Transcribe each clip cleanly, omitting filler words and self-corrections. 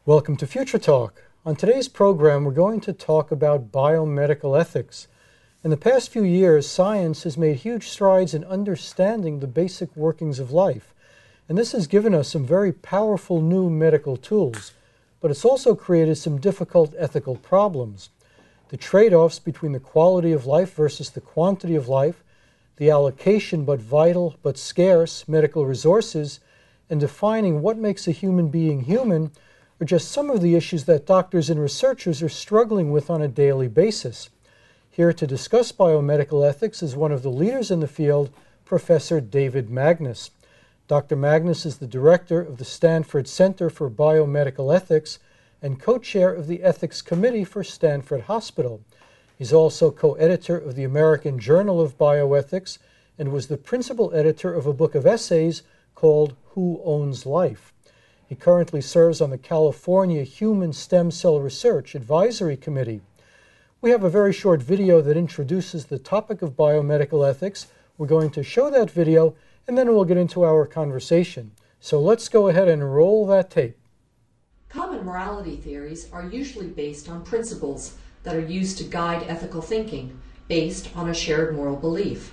Welcome to Future Talk. On today's program, we're going to talk about biomedical ethics. In the past few years, science has made huge strides in understanding the basic workings of life. And this has given us some very powerful new medical tools. But it's also created some difficult ethical problems. The trade-offs between the quality of life versus the quantity of life, the allocation but vital but scarce medical resources, and defining what makes a human being human are just some of the issues that doctors and researchers are struggling with on a daily basis. Here to discuss biomedical ethics is one of the leaders in the field, Professor David Magnus. Dr. Magnus is the director of the Stanford Center for Biomedical Ethics and co-chair of the Ethics Committee for Stanford Hospital. He's also co-editor of the American Journal of Bioethics and was the principal editor of a book of essays called Who Owns Life? He currently serves on the California Human Stem Cell Research Advisory Committee. We have a very short video that introduces the topic of biomedical ethics. We're going to show that video, and then we'll get into our conversation. So let's go ahead and roll that tape. Common morality theories are usually based on principles that are used to guide ethical thinking, based on a shared moral belief.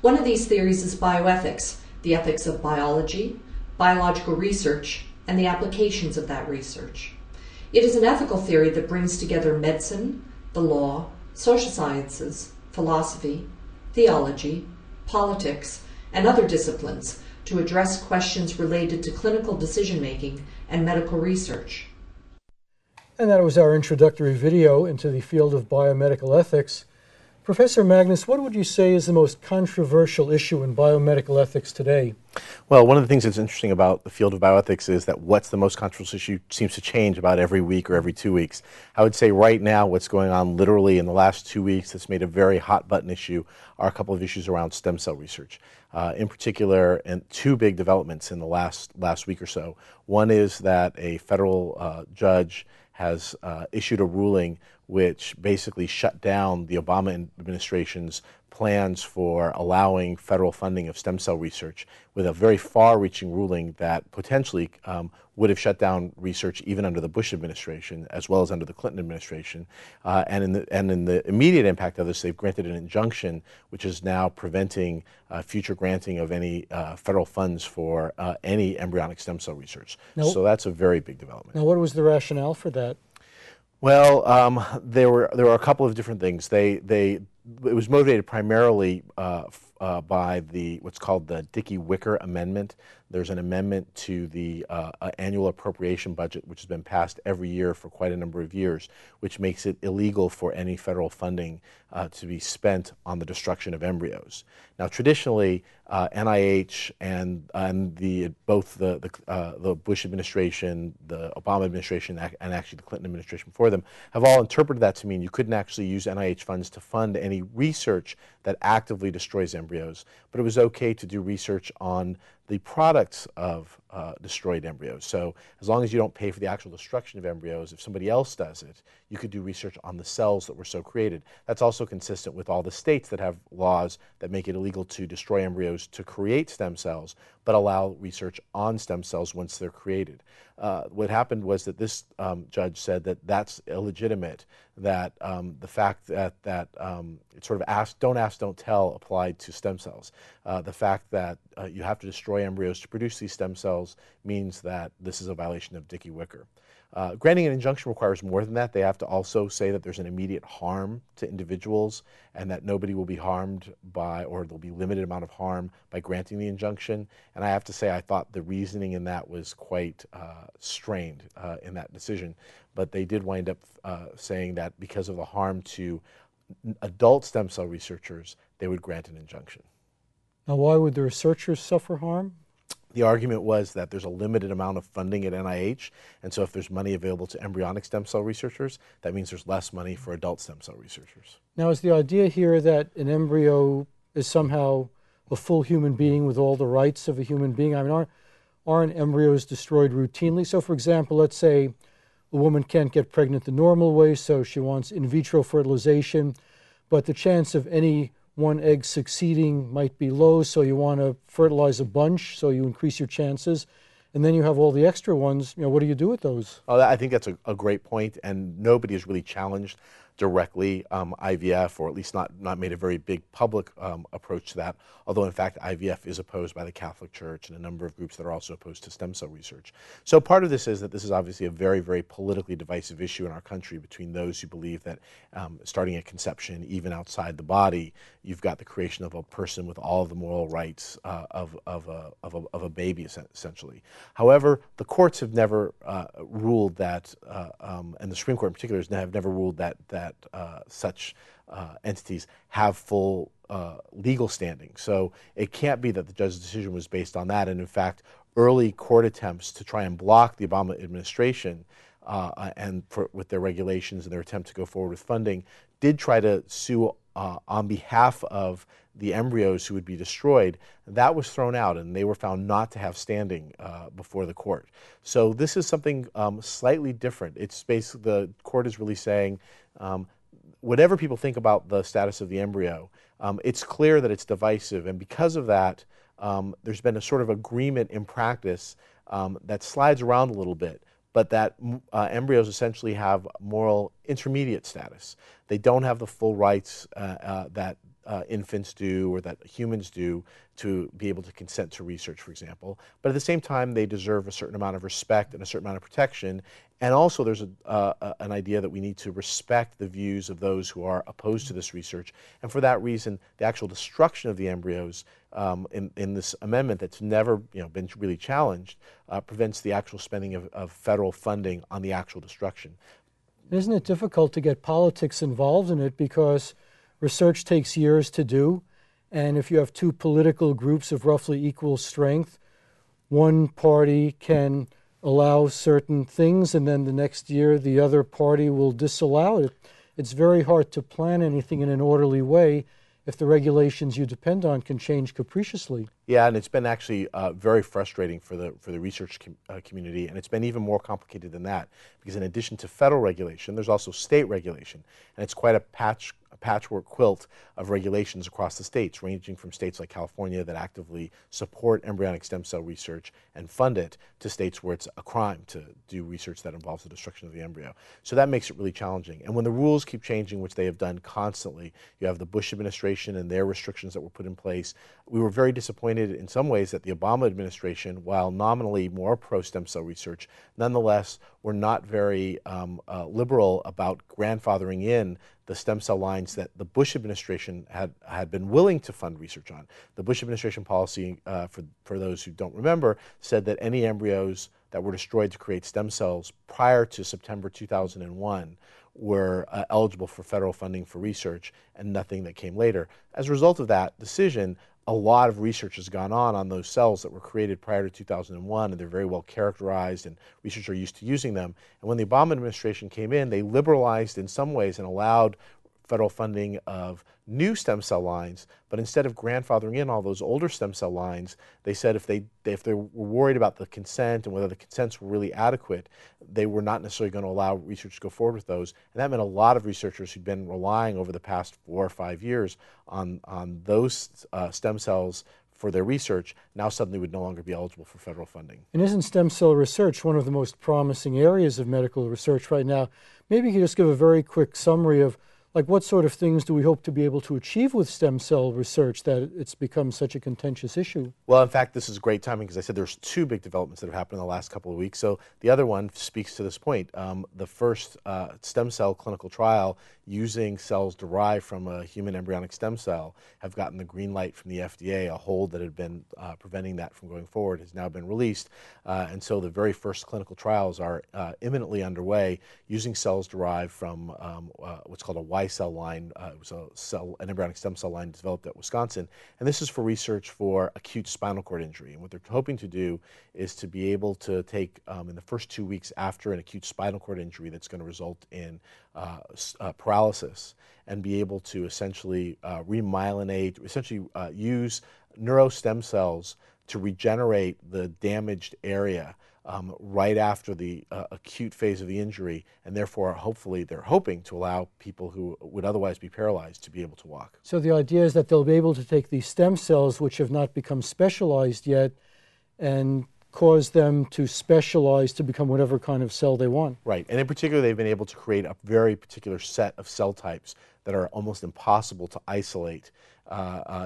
One of these theories is bioethics, the ethics of biology, biological research, and the applications of that research. It is an ethical theory that brings together medicine, the law, social sciences, philosophy, theology, politics, and other disciplines to address questions related to clinical decision-making and medical research. And that was our introductory video into the field of biomedical ethics. Professor Magnus, what would you say is the most controversial issue in biomedical ethics today? Well, one of the things that's interesting about the field of bioethics is that what's the most controversial issue seems to change about every week or every 2 weeks. I would say right now what's going on literally in the last 2 weeks that's made a very hot button issue are a couple of issues around stem cell research. In particular, and two big developments in the last week or so. One is that a federal judge has issued a ruling which basically shut down the Obama administration's plans for allowing federal funding of stem cell research, with a very far-reaching ruling that potentially would have shut down research even under the Bush administration as well as under the Clinton administration. And in the immediate impact of this, they've granted an injunction which is now preventing future granting of any federal funds for any embryonic stem cell research. So that's a very big development. Now, what was the rationale for that? Well, there were a couple of different things. It was motivated primarily by what's called the Dickey-Wicker Amendment. There's an amendment to the annual appropriation budget, which has been passed every year for quite a number of years, which makes it illegal for any federal funding to be spent on the destruction of embryos. Now, traditionally, NIH and both the Bush administration, the Obama administration, and actually the Clinton administration before them have all interpreted that to mean you couldn't actually use NIH funds to fund any research that actively destroys embryos, but it was okay to do research on the products of destroyed embryos. So as long as you don't pay for the actual destruction of embryos, if somebody else does it, you could do research on the cells that were so created. That's also consistent with all the states that have laws that make it illegal to destroy embryos to create stem cells, but allow research on stem cells once they're created. What happened was that this judge said that that's illegitimate, that the fact that it sort of don't ask, don't tell applied to stem cells. The fact that you have to destroy embryos to produce these stem cells means that this is a violation of Dickey-Wicker. Granting an injunction requires more than that. They have to also say that there's an immediate harm to individuals and that nobody will be harmed by, or there'll be limited amount of harm by granting the injunction. And I have to say, I thought the reasoning in that was quite strained in that decision. But they did wind up saying that because of the harm to adult stem cell researchers, they would grant an injunction. Now, why would the researchers suffer harm? The argument was that there's a limited amount of funding at NIH, and so if there's money available to embryonic stem cell researchers, that means there's less money for adult stem cell researchers. Now, is the idea here that an embryo is somehow a full human being with all the rights of a human being? I mean, aren't embryos destroyed routinely? So, for example, let's say a woman can't get pregnant the normal way, so she wants in vitro fertilization, but the chance of any one egg succeeding might be low, so you want to fertilize a bunch, so you increase your chances. and then you have all the extra ones. What do you do with those? Oh, I think that's a great point, and nobody has really challenged directly IVF, or at least not made a very big public approach to that, although in fact IVF is opposed by the Catholic Church and a number of groups that are also opposed to stem cell research. So part of this is that this is obviously a very, very politically divisive issue in our country between those who believe that starting at conception, even outside the body, you've got the creation of a person with all of the moral rights of a baby, essentially. However, the courts have never ruled that, and the Supreme Court in particular have never ruled that such entities have full legal standing. So it can't be that the judge's decision was based on that. And in fact, early court attempts to try and block the Obama administration with their regulations and their attempt to go forward with funding did try to sue on behalf of the embryos who would be destroyed. That was thrown out, and they were found not to have standing before the court. So this is something slightly different. It's basically, the court is really saying, whatever people think about the status of the embryo, it's clear that it's divisive, and because of that, there's been a sort of agreement in practice that slides around a little bit, but that embryos essentially have moral intermediate status. They don't have the full rights that infants do or that humans do to be able to consent to research, for example. But at the same time, they deserve a certain amount of respect and a certain amount of protection. And also there's an idea that we need to respect the views of those who are opposed to this research. And for that reason, the actual destruction of the embryos in this amendment that's never been really challenged prevents the actual spending of federal funding on the actual destruction. Isn't it difficult to get politics involved in it, because research takes years to do, and if you have two political groups of roughly equal strength, one party can allow certain things and then the next year the other party will disallow it. It's very hard to plan anything in an orderly way if the regulations you depend on can change capriciously. Yeah, and it's been actually very frustrating for the research community, and it's been even more complicated than that, because in addition to federal regulation, there's also state regulation, and it's quite a patchwork quilt of regulations across the states, ranging from states like California that actively support embryonic stem cell research and fund it, to states where it's a crime to do research that involves the destruction of the embryo. So that makes it really challenging. And when the rules keep changing, which they have done constantly, you have the Bush administration and their restrictions that were put in place. We were very disappointed in some ways that the Obama administration, while nominally more pro-stem cell research, nonetheless were not very liberal about grandfathering in the stem cell lines that the Bush administration had been willing to fund research on. The Bush administration policy, for those who don't remember, said that any embryos that were destroyed to create stem cells prior to September 2001 were eligible for federal funding for research, and nothing that came later. As a result of that decision, a lot of research has gone on those cells that were created prior to 2001, and they're very well characterized, and researchers are used to using them. And when the Obama administration came in, they liberalized in some ways and allowed federal funding of new stem cell lines, but instead of grandfathering in all those older stem cell lines, they said if they were worried about the consent and whether the consents were really adequate, they were not necessarily going to allow research to go forward with those. And that meant a lot of researchers who'd been relying over the past 4 or 5 years on those stem cells for their research now suddenly would no longer be eligible for federal funding. And isn't stem cell research one of the most promising areas of medical research right now? Maybe you could just give a very quick summary of what sort of things do we hope to be able to achieve with stem cell research that it's become such a contentious issue? Well, in fact, this is great timing, because I said there's 2 big developments that have happened in the last couple of weeks. So the other one speaks to this point. The first stem cell clinical trial using cells derived from a human embryonic stem cell have gotten the green light from the FDA. A hold that had been preventing that from going forward has now been released. And so the very first clinical trials are imminently underway using cells derived from what's called a Y cell line. It was an embryonic stem cell line developed at Wisconsin. And this is for research for acute spinal cord injury. And what they're hoping to do is to be able to take, in the first 2 weeks after an acute spinal cord injury that's going to result in paralysis, and be able to essentially remyelinate, essentially use neurostem cells to regenerate the damaged area right after the acute phase of the injury, and therefore hopefully they're hoping to allow people who would otherwise be paralyzed to be able to walk. So the idea is that they'll be able to take these stem cells, which have not become specialized yet, and cause them to specialize to become whatever kind of cell they want. Right, and in particular, they've been able to create a very particular set of cell types that are almost impossible to isolate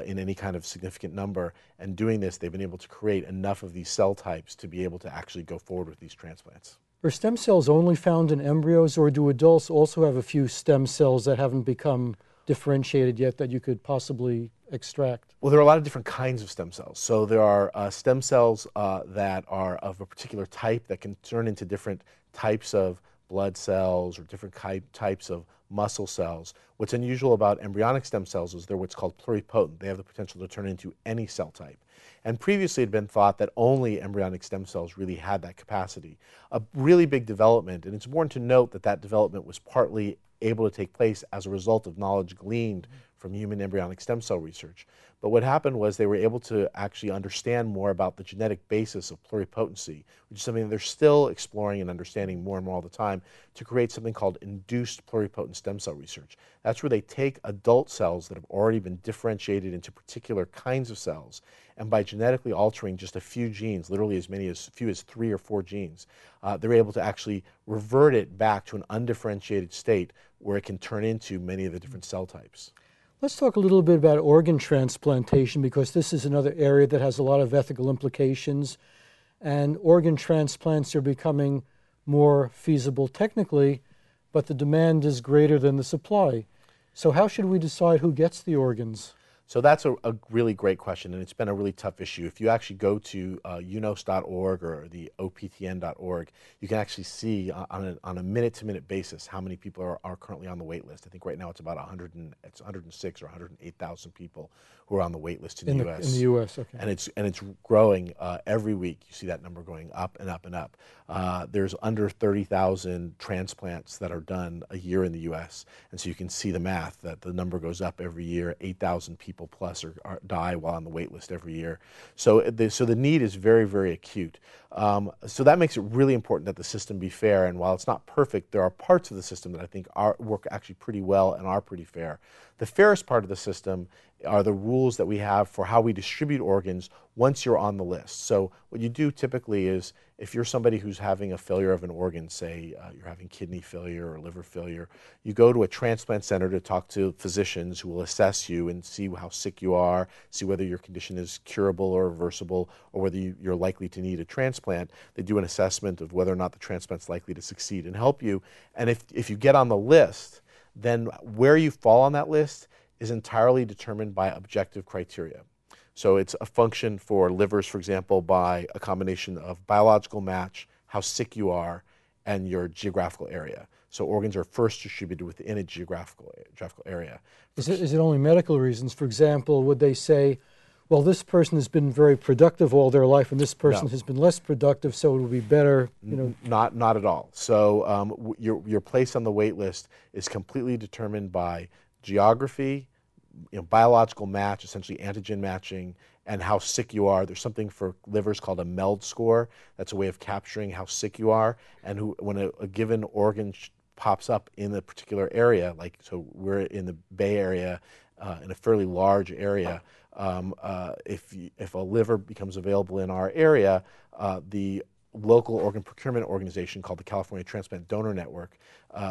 in any kind of significant number. And doing this, they've been able to create enough of these cell types to be able to actually go forward with these transplants. Are stem cells only found in embryos, or do adults also have a few stem cells that haven't become differentiated yet that you could possibly extract? Well, there are a lot of different kinds of stem cells. So there are stem cells that are of a particular type that can turn into different types of blood cells or different types of muscle cells. What's unusual about embryonic stem cells is they're what's called pluripotent. They have the potential to turn into any cell type. And previously it had been thought that only embryonic stem cells really had that capacity. A really big development, and it's important to note that that development was partly able to take place as a result of knowledge gleaned from human embryonic stem cell research. But what happened was they were able to actually understand more about the genetic basis of pluripotency, which is something that they're still exploring and understanding more and more all the time, to create something called induced pluripotent stem cell research. That's where they take adult cells that have already been differentiated into particular kinds of cells, and by genetically altering just a few genes, literally as few as 3 or 4 genes, they're able to actually revert it back to an undifferentiated state where it can turn into many of the different cell types. Let's talk a little bit about organ transplantation, because this is another area that has a lot of ethical implications, and organ transplants are becoming more feasible technically, but the demand is greater than the supply. So how should we decide who gets the organs? So that's a really great question, and it's been a really tough issue. If you actually go to unos.org or the optn.org, you can actually see on a minute-to-minute basis how many people are currently on the wait list. I think right now it's about 106 or 108,000 people who are on the wait list in the U.S. In the U.S., okay. And it's growing every week. You see that number going up and up and up. There's under 30,000 transplants that are done a year in the U.S., and so you can see the math that the number goes up every year. 8,000 people plus die while on the wait list every year. So the need is very, very acute. So that makes it really important that the system be fair, and while it's not perfect, there are parts of the system that I think work actually pretty well and are pretty fair. The fairest part of the system are the rules that we have for how we distribute organs once you're on the list. So what you do typically is, if you're somebody who's having a failure of an organ, say you're having kidney failure or liver failure, you go to a transplant center to talk to physicians who will assess you and see how sick you are, see whether your condition is curable or reversible, or whether you're likely to need a transplant. They do an assessment of whether or not the transplant's likely to succeed and help you. And if you get on the list, then where you fall on that list is entirely determined by objective criteria. So it's a function for livers, for example, by a combination of biological match, how sick you are, and your geographical area. So organs are first distributed within a geographical area. Is it only medical reasons? For example, would they say, well, this person has been very productive all their life, and this person has been less productive, so it would be better, you know? Not at all. So your place on the wait list is completely determined by geography, biological match, essentially antigen matching, and how sick you are. There's something for livers called a MELD score. That's a way of capturing how sick you are, and when a given organ pops up in a particular area, like, so we're in the Bay Area, in a fairly large area. If a liver becomes available in our area, the local organ procurement organization called the California Transplant Donor Network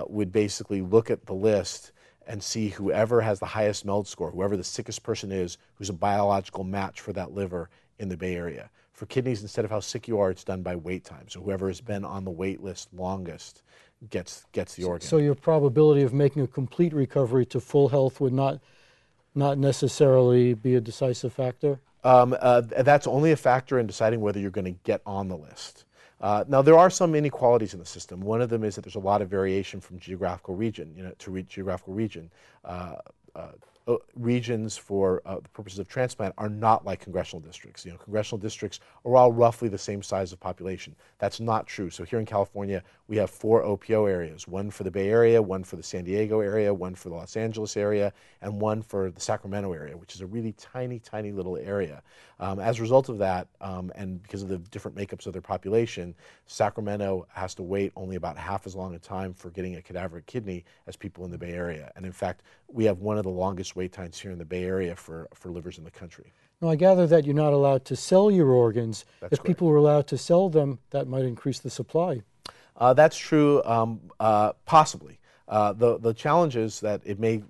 would basically look at the list and see whoever has the highest MELD score, whoever the sickest person is, who's a biological match for that liver in the Bay Area. For kidneys, instead of how sick you are, it's done by wait time. So whoever has been on the wait list longest gets the organ. So your probability of making a complete recovery to full health would not necessarily be a decisive factor? That's only a factor in deciding whether you're going to get on the list. Now, there are some inequalities in the system. One of them is that there's a lot of variation from geographical region, to geographical region. Regions for the purposes of transplant are not like congressional districts. Congressional districts are all roughly the same size of population. That's not true. So here in California, we have 4 OPO areas, one for the Bay Area, one for the San Diego area, one for the Los Angeles area, and one for the Sacramento area, which is a really tiny, tiny little area. As a result of that, and because of the different makeups of their population, Sacramento has to wait only about half as long a time for getting a cadaveric kidney as people in the Bay Area. And in fact, we have one of the longest longest wait times here in the Bay Area for livers in the country. Now, I gather that you're not allowed to sell your organs. That's If correct. people were allowed to sell them, that might increase the supply. That's true, possibly. The challenge is that it may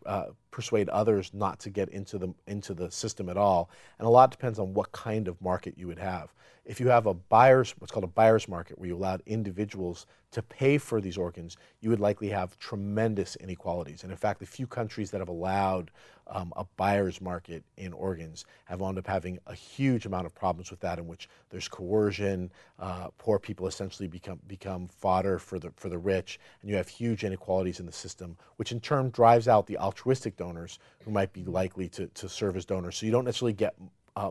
persuade others not to get into the system at all, and a lot depends on what kind of market you would have. If you have what's called a buyer's market, where you allowed individuals to pay for these organs, you would likely have tremendous inequalities. And in fact, the few countries that have allowed a buyer's market in organs have wound up having a huge amount of problems with that, in which there's coercion, poor people essentially become fodder for the rich, and you have huge inequalities in the system, which in turn drives out the altruistic donors who might be likely to serve as donors. So you don't necessarily get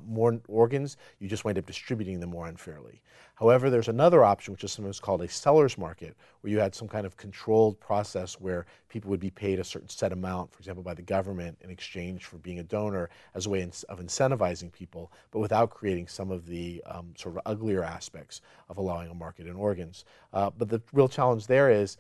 more organs, you just wind up distributing them more unfairly. However, there's another option, which is sometimes called a seller's market, where you had some kind of controlled process where people would be paid a certain set amount, for example, by the government in exchange for being a donor, as a way of incentivizing people, but without creating some of the sort of uglier aspects of allowing a market in organs. But the real challenge there is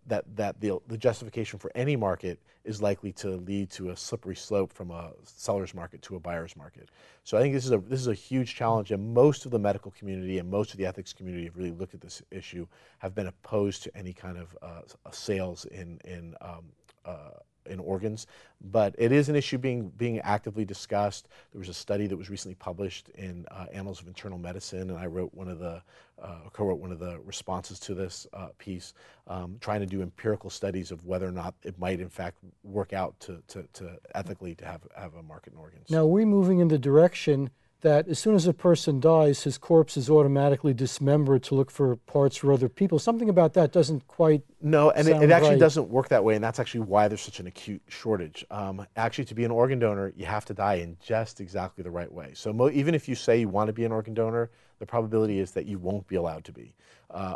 that the justification for any market is likely to lead to a slippery slope from a seller's market to a buyer's market. So I think this is a huge challenge, and most of the medical community and most of the ethics community have really looked at this issue, have been opposed to any kind of sales in organs. But it is an issue being actively discussed. There was a study that was recently published in Annals of Internal Medicine, and I wrote co-wrote one of the responses to this piece, trying to do empirical studies of whether or not it might in fact work out to ethically to have a market in organs. Now, we're moving in the direction that as soon as a person dies, his corpse is automatically dismembered to look for parts for other people. Something about that doesn't quite No, and sound it actually right. doesn't work that way, and that's actually why there's such an acute shortage. Actually, to be an organ donor, you have to die in just exactly the right way. So even if you say you want to be an organ donor, the probability is that you won't be allowed to be.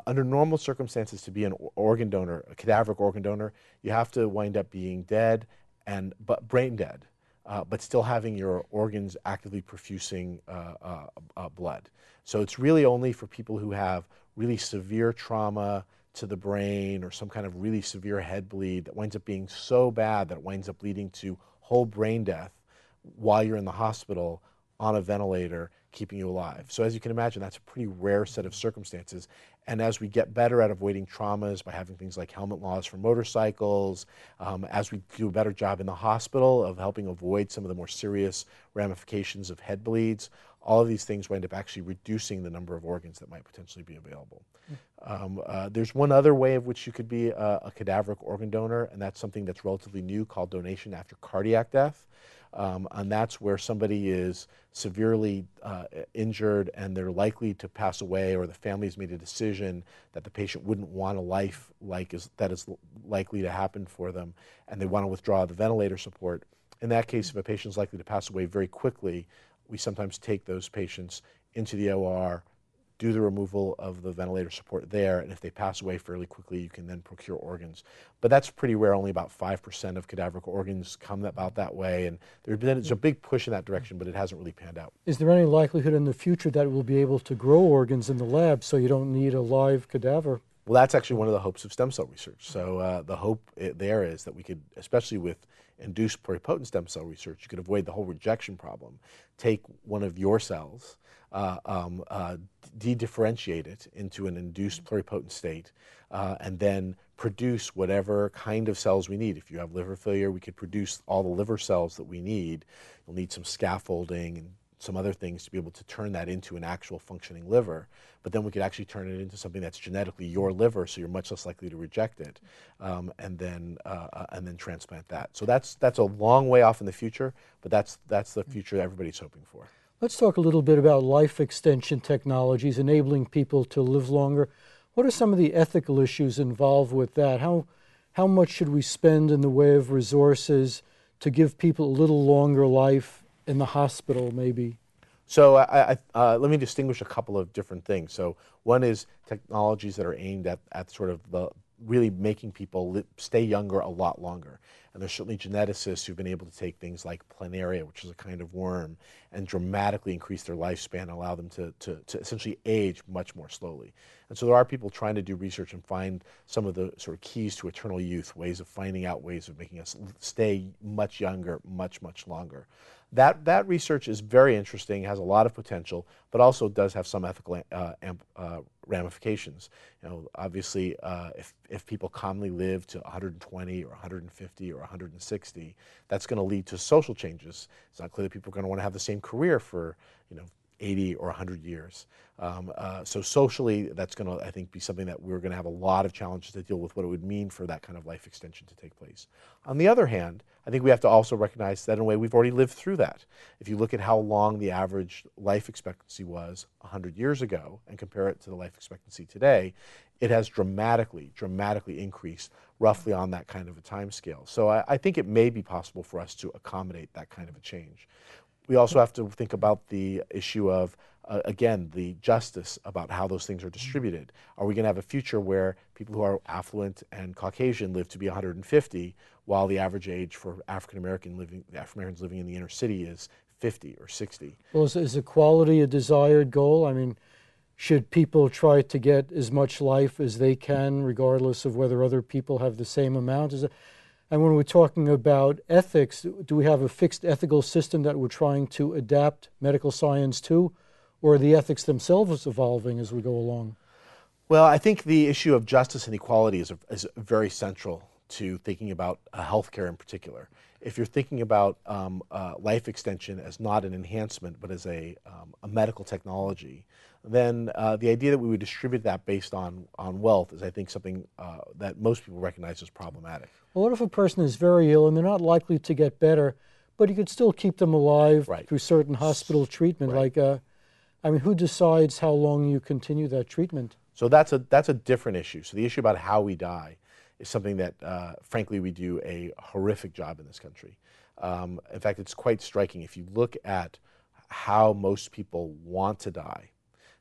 Under normal circumstances, to be an organ donor, a cadaveric organ donor, you have to wind up being dead, but brain dead. But still having your organs actively perfusing blood. So it's really only for people who have really severe trauma to the brain or some kind of really severe head bleed that winds up being so bad that it winds up leading to whole brain death while you're in the hospital on a ventilator, keeping you alive. So as you can imagine, that's a pretty rare set of circumstances. And as we get better at avoiding traumas by having things like helmet laws for motorcycles, as we do a better job in the hospital of helping avoid some of the more serious ramifications of head bleeds, all of these things wind up actually reducing the number of organs that might potentially be available. There's one other way of which you could be a cadaveric organ donor, and that's something that's relatively new called donation after cardiac death. And that's where somebody is severely injured and they're likely to pass away, or the family's made a decision that the patient wouldn't want a life that is likely to happen for them, and they want to withdraw the ventilator support. In that case, if a patient is likely to pass away very quickly, we sometimes take those patients into the OR, do the removal of the ventilator support there, and if they pass away fairly quickly, you can then procure organs. But that's pretty rare. Only about 5% of cadaveric organs come about that way, and there's a big push in that direction, but it hasn't really panned out. Is there any likelihood in the future that we'll be able to grow organs in the lab so you don't need a live cadaver? Well, that's actually one of the hopes of stem cell research. So the hope there is that we could, especially with induced pluripotent stem cell research, you could avoid the whole rejection problem. Take one of your cells, de-differentiate it into an induced pluripotent state, and then produce whatever kind of cells we need. If you have liver failure, we could produce all the liver cells that we need. You'll need some scaffolding and some other things to be able to turn that into an actual functioning liver. But then we could actually turn it into something that's genetically your liver, so you're much less likely to reject it, and then transplant that. So that's a long way off in the future, but that's the future everybody's hoping for. Let's talk a little bit about life extension technologies, enabling people to live longer. What are some of the ethical issues involved with that? How much should we spend in the way of resources to give people a little longer life in the hospital, maybe? So let me distinguish a couple of different things. So one is technologies that are aimed at sort of really making people stay younger a lot longer. And there's certainly geneticists who've been able to take things like planaria, which is a kind of worm, and dramatically increase their lifespan and allow them to essentially age much more slowly. And so there are people trying to do research and find some of the sort of keys to eternal youth, ways of finding out ways of making us stay much younger, much, much longer. That research is very interesting, has a lot of potential, but also does have some ethical ramifications. Obviously, if people commonly live to 120 or 150 or 160, that's going to lead to social changes. It's not clear that people are going to want to have the same career for 80 or 100 years. So socially, that's going to, I think, be something that we're going to have a lot of challenges to deal with, what it would mean for that kind of life extension to take place. On the other hand, I think we have to also recognize that in a way we've already lived through that. If you look at how long the average life expectancy was 100 years ago and compare it to the life expectancy today, it has dramatically increased roughly on that kind of a time scale. So I think it may be possible for us to accommodate that kind of a change. We also have to think about the issue of, again, the justice about how those things are distributed. Are we going to have a future where people who are affluent and Caucasian live to be 150, while the average age for African Americans living in the inner city is 50 or 60? Well, is equality a desired goal? I mean, should people try to get as much life as they can, regardless of whether other people have the same amount? And when we're talking about ethics, do we have a fixed ethical system that we're trying to adapt medical science to, or are the ethics themselves evolving as we go along? Well, I think the issue of justice and equality is very central to thinking about healthcare in particular. If you're thinking about life extension as not an enhancement, but as a medical technology, then the idea that we would distribute that based on wealth is, I think, something that most people recognize as problematic. Well, what if a person is very ill and they're not likely to get better, but you could still keep them alive through certain hospital treatment? Right. Like, I mean, who decides how long you continue that treatment? So that's a different issue. So the issue about how we die is something that, frankly, we do a horrific job in this country. In fact, it's quite striking. If you look at how most people want to die,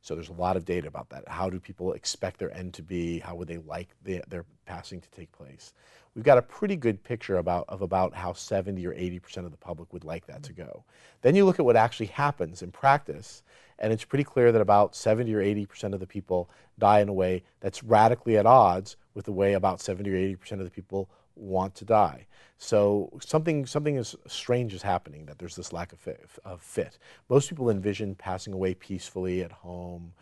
so there's a lot of data about that. How do people expect their end to be? How would they like their passing to take place? We've got a pretty good picture of about how 70 or 80% of the public would like that to go. Then you look at what actually happens in practice, and it's pretty clear that about 70 or 80% of the people die in a way that's radically at odds with the way about 70 or 80% of the people want to die. So something is strange is happening, that there's this lack of fit. Most people envision passing away peacefully at home,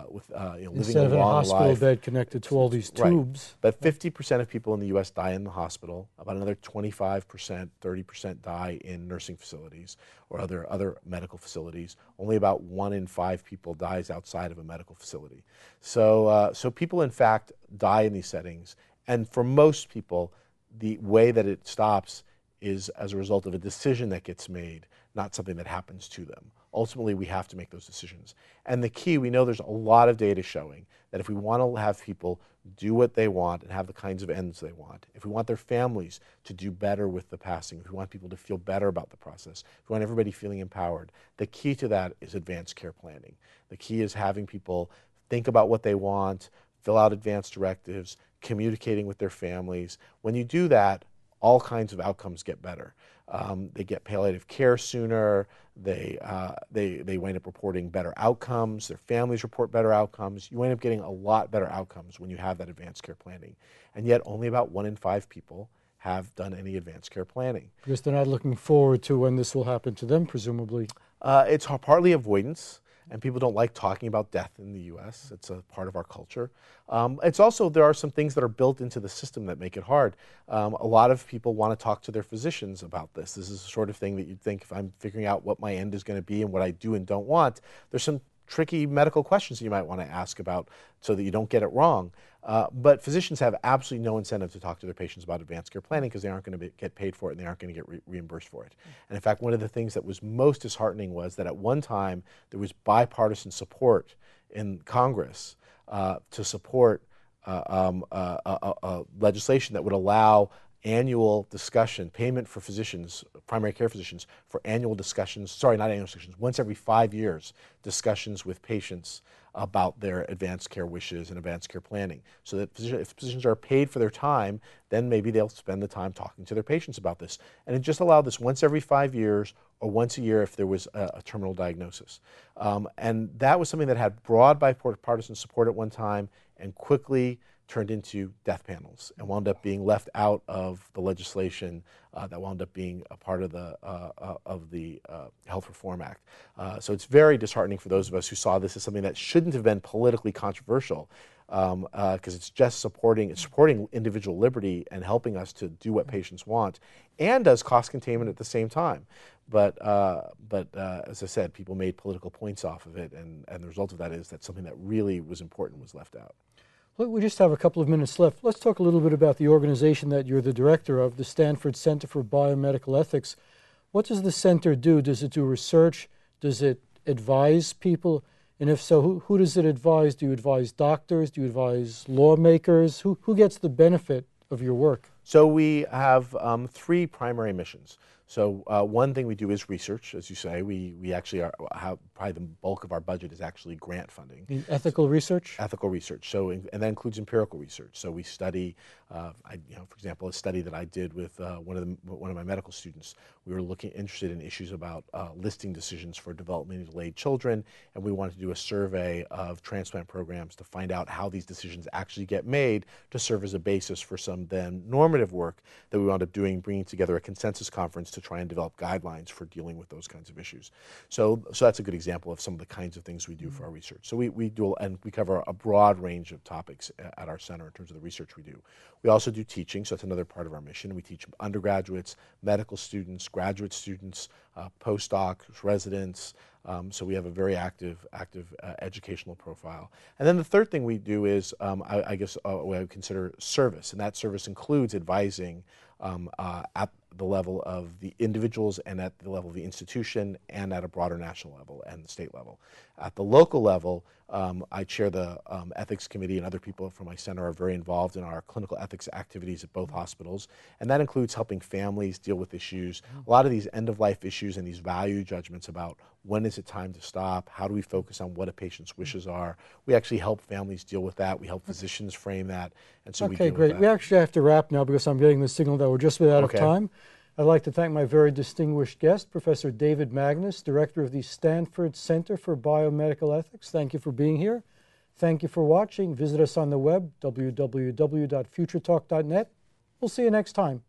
with living instead a of in a long hospital life. bed connected to all these tubes. Right. But 50% of people in the U.S. die in the hospital. About another 25%, 30% die in nursing facilities or other medical facilities. Only about 1 in 5 people dies outside of a medical facility. So people, in fact, die in these settings. And for most people, the way that it stops is as a result of a decision that gets made, not something that happens to them. Ultimately, we have to make those decisions. And the key, we know there's a lot of data showing that if we want to have people do what they want and have the kinds of ends they want, if we want their families to do better with the passing, if we want people to feel better about the process, if we want everybody feeling empowered, the key to that is advanced care planning. The key is having people think about what they want, fill out advanced directives, communicating with their families. When you do that, all kinds of outcomes get better. They get palliative care sooner. They wind up reporting better outcomes. Their families report better outcomes. You wind up getting a lot better outcomes when you have that advanced care planning. And yet only about 1 in 5 people have done any advanced care planning. Because they're not looking forward to when this will happen to them, presumably. It's partly avoidance. And people don't like talking about death in the U.S. It's a part of our culture. It's also, there are some things that are built into the system that make it hard. A lot of people want to talk to their physicians about this. This is the sort of thing that you'd think, if I'm figuring out what my end is going to be and what I do and don't want, there's some tricky medical questions that you might want to ask about so that you don't get it wrong. But physicians have absolutely no incentive to talk to their patients about advanced care planning because they aren't going to get paid for it and they aren't going to get reimbursed for it. And in fact, one of the things that was most disheartening was that at one time there was bipartisan support in Congress to support legislation that would allow annual discussion, payment for physicians, primary care physicians, for annual discussions, sorry, not annual discussions, once every 5 years, discussions with patients about their advanced care wishes and advanced care planning. So that if physicians are paid for their time, then maybe they'll spend the time talking to their patients about this. And it just allowed this once every 5 years or once a year if there was a terminal diagnosis. And that was something that had broad bipartisan support at one time and quickly turned into death panels and wound up being left out of the legislation that wound up being a part of the Health Reform Act. So it's very disheartening for those of us who saw this as something that shouldn't have been politically controversial, because it's just supporting individual liberty and helping us to do what patients want, and does cost containment at the same time. But as I said, people made political points off of it, and the result of that is that something that really was important was left out. We just have a couple of minutes left. Let's talk a little bit about the organization that you're the director of, the Stanford Center for Biomedical Ethics. What does the center do? Does it do research? Does it advise people? And if so, who does it advise? Do you advise doctors? Do you advise lawmakers? Who gets the benefit of your work? So we have 3 primary missions. So one thing we do is research, as you say. We actually have probably the bulk of our budget is actually grant funding. Ethical research? Ethical research. So and that includes empirical research. So we study, for example, a study that I did with one of my medical students. We were interested in issues about listing decisions for developmentally delayed children, and we wanted to do a survey of transplant programs to find out how these decisions actually get made to serve as a basis for some then normative work that we wound up doing, bringing together a consensus conference to try and develop guidelines for dealing with those kinds of issues. So that's a good example of some of the kinds of things we do for our research. So we do, and we cover a broad range of topics at our center in terms of the research we do. We also do teaching, so that's another part of our mission. We teach undergraduates, medical students, graduate students, postdocs, residents. So we have a very active educational profile. And then the third thing we do is, I guess, what I would consider service, and that service includes advising at the level of the individuals and at the level of the institution and at a broader national level and the state level. At the local level, I chair the ethics committee, and other people from my center are very involved in our clinical ethics activities at both hospitals, and that includes helping families deal with issues, a lot of these end-of-life issues and these value judgments about when is it time to stop, how do we focus on what a patient's wishes are. We actually help families deal with that. We help physicians frame that, and so we deal with that. Okay, great. We actually have to wrap now because I'm getting the signal that we're just about out of time. I'd like to thank my very distinguished guest, Professor David Magnus, Director of the Stanford Center for Biomedical Ethics. Thank you for being here. Thank you for watching. Visit us on the web, www.futuretalk.net. We'll see you next time.